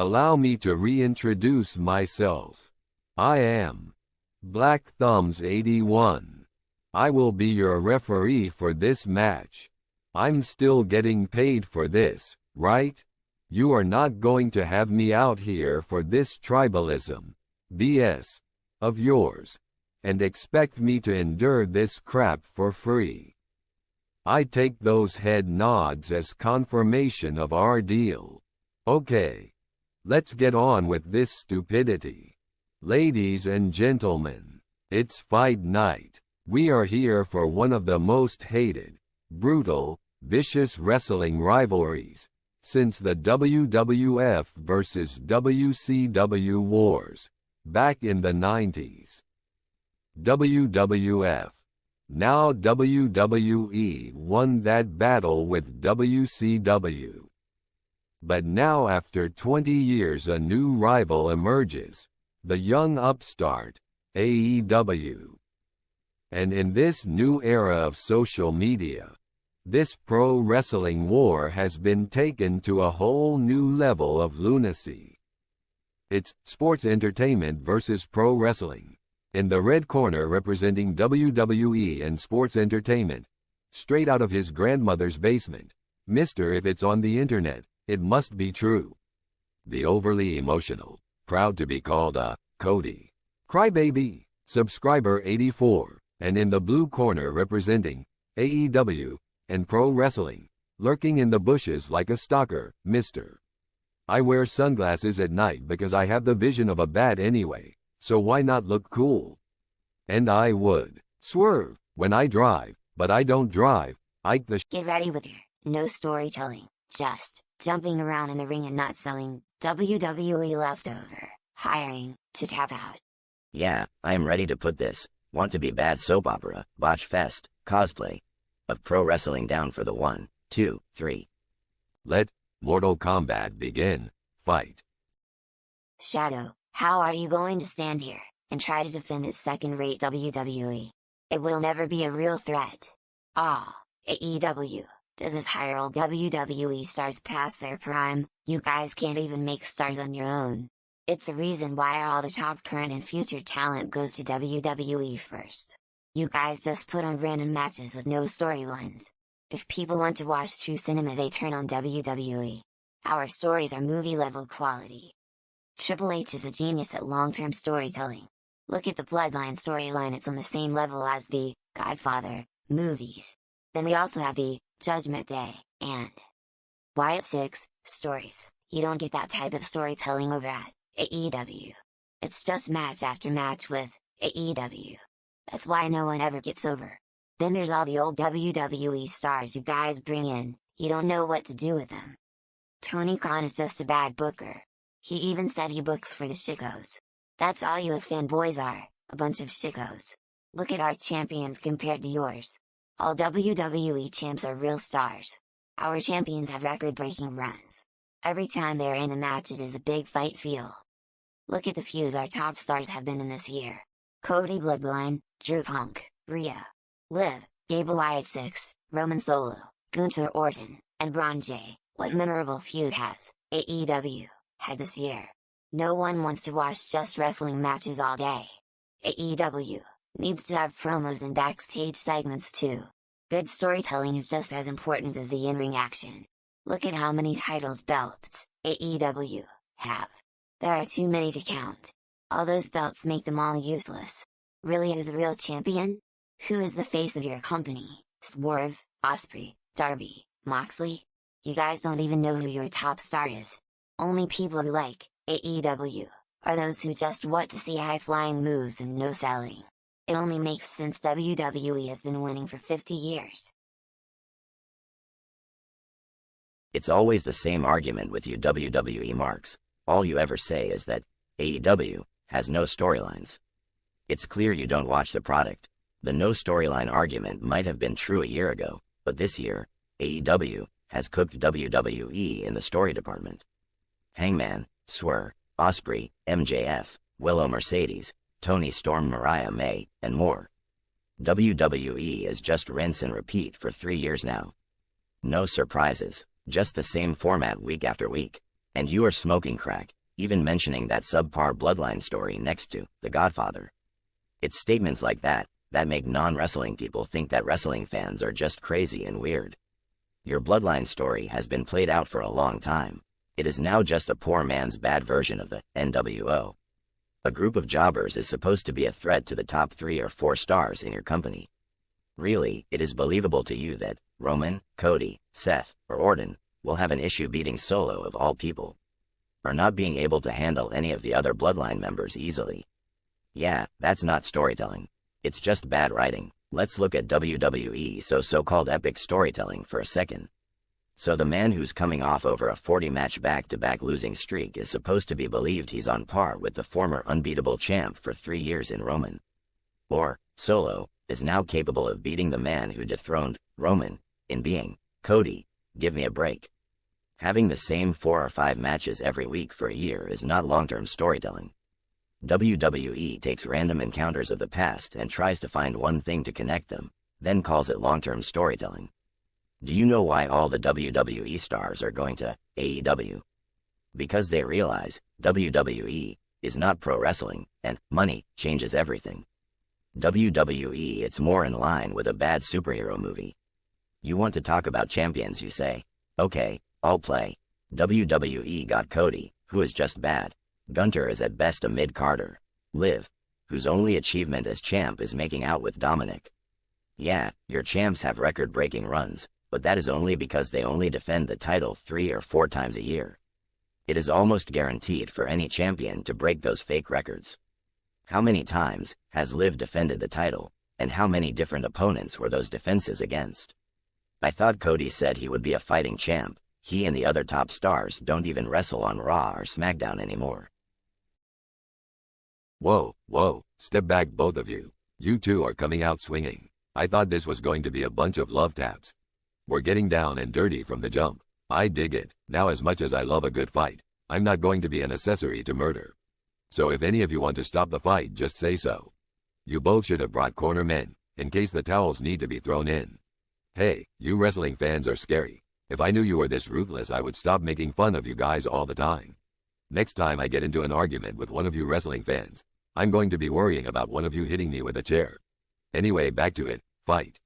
Allow me to reintroduce myself. I am Black Thumbs 81. I will be your referee for this match. I'm still getting paid for this, right? You are not going to have me out here for this tribalism BS of yours and expect me to endure this crap for free. I take those head nods as confirmation of our deal. Okay, let's get on with this stupidity. Ladies and gentlemen, it's fight night. We are here for one of the most hated, brutal, vicious wrestling rivalries since the WWF versus WCW wars back in the 90s. WWF, now WWE, won that battle with WCW. But now after 20 years a new rival emerges, the young upstart, AEW. And in this new era of social media, this pro wrestling war has been taken to a whole new level of lunacy. It's sports entertainment versus pro wrestling. In the red corner representing WWE and sports entertainment, straight out of his grandmother's basement, Mr. If it's on the internet, it must be true. The overly emotional, proud to be called a Cody Crybaby, subscriber 84, and in the blue corner representing AEW and pro wrestling, lurking in the bushes like a stalker, Mr. I wear sunglasses at night because I have the vision of a bat anyway, so why not look cool? And I would swerve when I drive, but I don't drive. Get ready with your no storytelling, just jumping around in the ring and not selling WWE leftover, hiring to tap out. Yeah, I am ready to put this want to be bad soap opera, botch fest, cosplay of pro wrestling down for the 1, 2, 3. Let Mortal Kombat begin. Fight. Shadow, how are you going to stand here and try to defend this second-rate WWE? It will never be a real threat. AEW, does this hire old WWE stars past their prime? You guys can't even make stars on your own. It's the reason why all the top current and future talent goes to WWE first. You guys just put on random matches with no storylines. If people want to watch true cinema, they turn on WWE. Our stories are movie-level quality. Triple H is a genius at long-term storytelling. Look at the Bloodline storyline, it's on the same level as the Godfather movies. Then we also have the Judgment Day and Wyatt 6 stories. You don't get that type of storytelling over at AEW. It's just match after match with AEW. That's why no one ever gets over. Then there's all the old WWE stars you guys bring in, you don't know what to do with them. Tony Khan is just a bad booker. He even said he books for the shickos. That's all you fanboys are, a bunch of shickos. Look at our champions compared to yours. All WWE champs are real stars. Our champions have record-breaking runs. Every time they're in a match it is a big fight feel. Look at the feuds our top stars have been in this year. Cody Bloodline, Drew Punk, Rhea, Liv, Gable Wyatt 6, Roman Solo, Gunther Orton, and Braun J. What memorable feud has AEW had this year? No one wants to watch just wrestling matches all day. AEW needs to have promos and backstage segments too. Good storytelling is just as important as the in-ring action. Look at how many titles belts AEW have. There are too many to count. All those belts make them all useless. Really, who's the real champion? Who is the face of your company? Swerve, Ospreay, Darby, Moxley? You guys don't even know who your top star is. Only people who like AEW are those who just want to see high-flying moves and no selling. It only makes sense WWE has been winning for 50 years. It's always the same argument with you WWE marks. All you ever say is that AEW has no storylines. It's clear you don't watch the product. The no storyline argument might have been true a year ago, but this year, AEW has cooked WWE in the story department. Hangman, Swerve, Ospreay, MJF, Willow Mercedes, Tony Storm, Mariah May, and more. WWE is just rinse and repeat for 3 years now. No surprises, just the same format week after week. And you are smoking crack, even mentioning that subpar bloodline story next to The Godfather. It's statements like that make non-wrestling people think that wrestling fans are just crazy and weird. Your bloodline story has been played out for a long time. It is now just a poor man's bad version of the NWO. A group of jobbers is supposed to be a threat to the top 3 or 4 stars in your company. Really, it is believable to you that Roman, Cody, Seth, or Orton will have an issue beating Solo of all people, or not being able to handle any of the other bloodline members easily. Yeah, that's not storytelling. It's just bad writing. Let's look at WWE so-called epic storytelling for a second. So the man who's coming off over a 40-match back-to-back losing streak is supposed to be believed he's on par with the former unbeatable champ for 3 years in Roman. Or, Solo is now capable of beating the man who dethroned Roman in being Cody. Give me a break. Having the same 4 or 5 matches every week for a year is not long-term storytelling. WWE takes random encounters of the past and tries to find one thing to connect them, then calls it long-term storytelling. Do you know why all the WWE stars are going to AEW? Because they realize WWE is not pro wrestling, and money changes everything. WWE, it's more in line with a bad superhero movie. You want to talk about champions, you say? Okay, I'll play. WWE got Cody, who is just bad. Gunter is at best a mid-carder. Liv, whose only achievement as champ is making out with Dominic. Yeah, your champs have record-breaking runs, but that is only because they only defend the title 3 or 4 times a year. It is almost guaranteed for any champion to break those fake records. How many times has Liv defended the title, and how many different opponents were those defenses against? I thought Cody said he would be a fighting champ. He and the other top stars don't even wrestle on Raw or SmackDown anymore. Whoa, step back both of you. You two are coming out swinging. I thought this was going to be a bunch of love taps. We're getting down and dirty from the jump. I dig it. Now, as much as I love a good fight, I'm not going to be an accessory to murder. So if any of you want to stop the fight, just say so. You both should have brought corner men, in case the towels need to be thrown in. Hey, you wrestling fans are scary. If I knew you were this ruthless, I would stop making fun of you guys all the time. Next time I get into an argument with one of you wrestling fans, I'm going to be worrying about one of you hitting me with a chair. Anyway, back to it. Fight.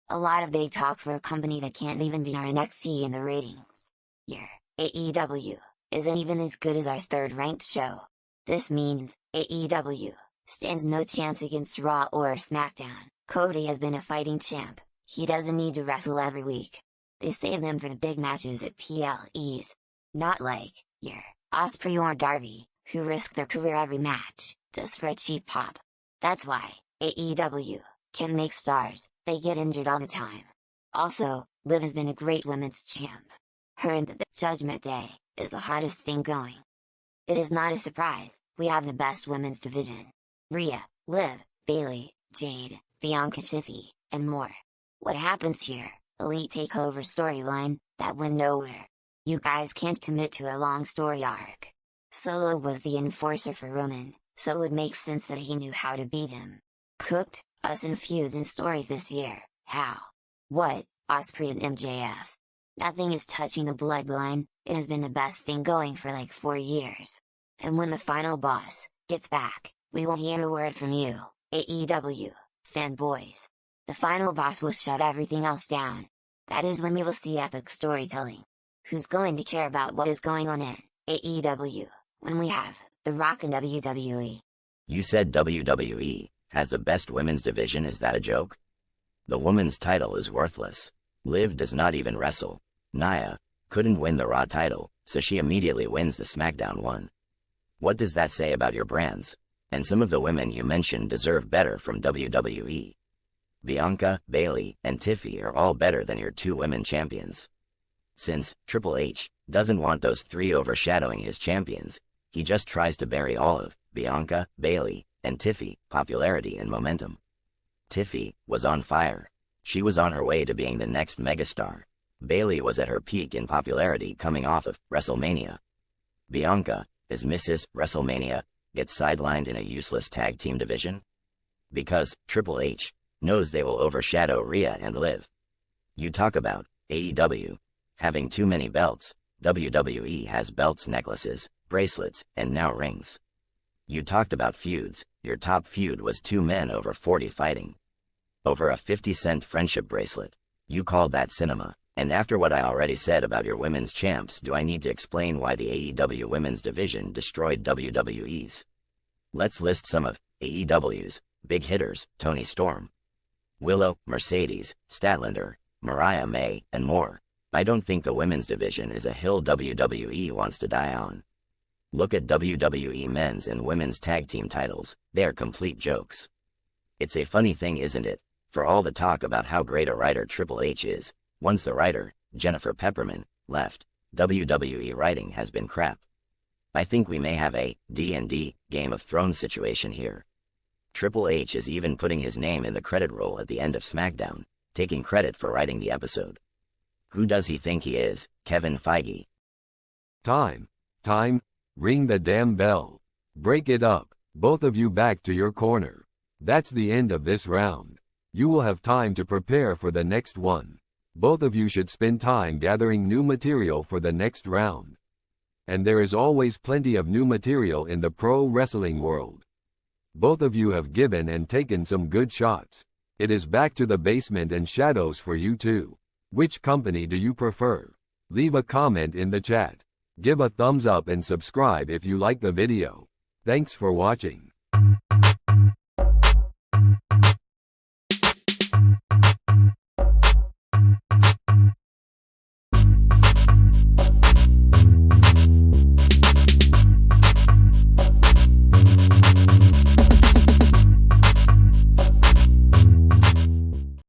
A lot of big talk for a company that can't even beat our NXT in the ratings. Your AEW isn't even as good as our third-ranked show. This means AEW stands no chance against Raw or SmackDown. Cody has been a fighting champ. He doesn't need to wrestle every week. They save them for the big matches at PLEs. Not like your Ospreay or Darby, who risk their career every match, just for a cheap pop. That's why AEW can make stars. They get injured all the time. Also, Liv has been a great women's champ. Her in the Judgment Day is the hottest thing going. It is not a surprise, we have the best women's division. Rhea, Liv, Bayley, Jade, Bianca, Tiffy, and more. What happens here? Elite takeover storyline that went nowhere. You guys can't commit to a long story arc. Solo was the enforcer for Roman, so it makes sense that he knew how to beat him. Cooked us in feuds and stories this year. How? What? Ospreay and MJF. Nothing is touching the bloodline. It has been the best thing going for like 4 years. And when the final boss gets back, we will hear a word from you, AEW fanboys. The final boss will shut everything else down. That is when we will see epic storytelling. Who's going to care about what is going on in AEW when we have The Rock and WWE? You said WWE has the best women's division. Is that a joke? The women's title is worthless. Liv does not even wrestle. Nia couldn't win the Raw title, so she immediately wins the SmackDown one. What does that say about your brands? And some of the women you mentioned deserve better from WWE. Bianca, Bayley, and Tiffy are all better than your 2 women champions. Since Triple H doesn't want those 3 overshadowing his champions, he just tries to bury all of Bianca, Bayley, and Tiffy popularity and momentum. Tiffy was on fire. She was on her way to being the next megastar. Bayley was at her peak in popularity coming off of WrestleMania. Bianca is Mrs. WrestleMania, gets sidelined in a useless tag team division? Because Triple H knows they will overshadow Rhea and Liv. You talk about AEW having too many belts. WWE has belts, necklaces, bracelets, and now rings. You talked about feuds. Your top feud was two men over 40 fighting over a 50-cent friendship bracelet. You called that cinema. And after what I already said about your women's champs, do I need to explain why the AEW women's division destroyed WWE's? Let's list some of AEW's big hitters: Toni Storm, Willow, Mercedes, Statlander, Mariah May, and more. I don't think the women's division is a hill WWE wants to die on. Look at WWE men's and women's tag team titles. They are complete jokes. It's a funny thing, isn't it? For all the talk about how great a writer Triple H is, once the writer, Jennifer Pepperman, left, WWE writing has been crap. I think we may have a D&D, Game of Thrones situation here. Triple H is even putting his name in the credit roll at the end of SmackDown, taking credit for writing the episode. Who does he think he is, Kevin Feige? Time. Ring the damn bell. Break it up. Both of you back to your corner. That's the end of this round. You will have time to prepare for the next one. Both of you should spend time gathering new material for the next round. And there is always plenty of new material in the pro wrestling world. Both of you have given and taken some good shots. It is back to the basement and shadows for you two. Which company do you prefer? Leave a comment in the chat. Give a thumbs up and subscribe if you like the video. Thanks for watching.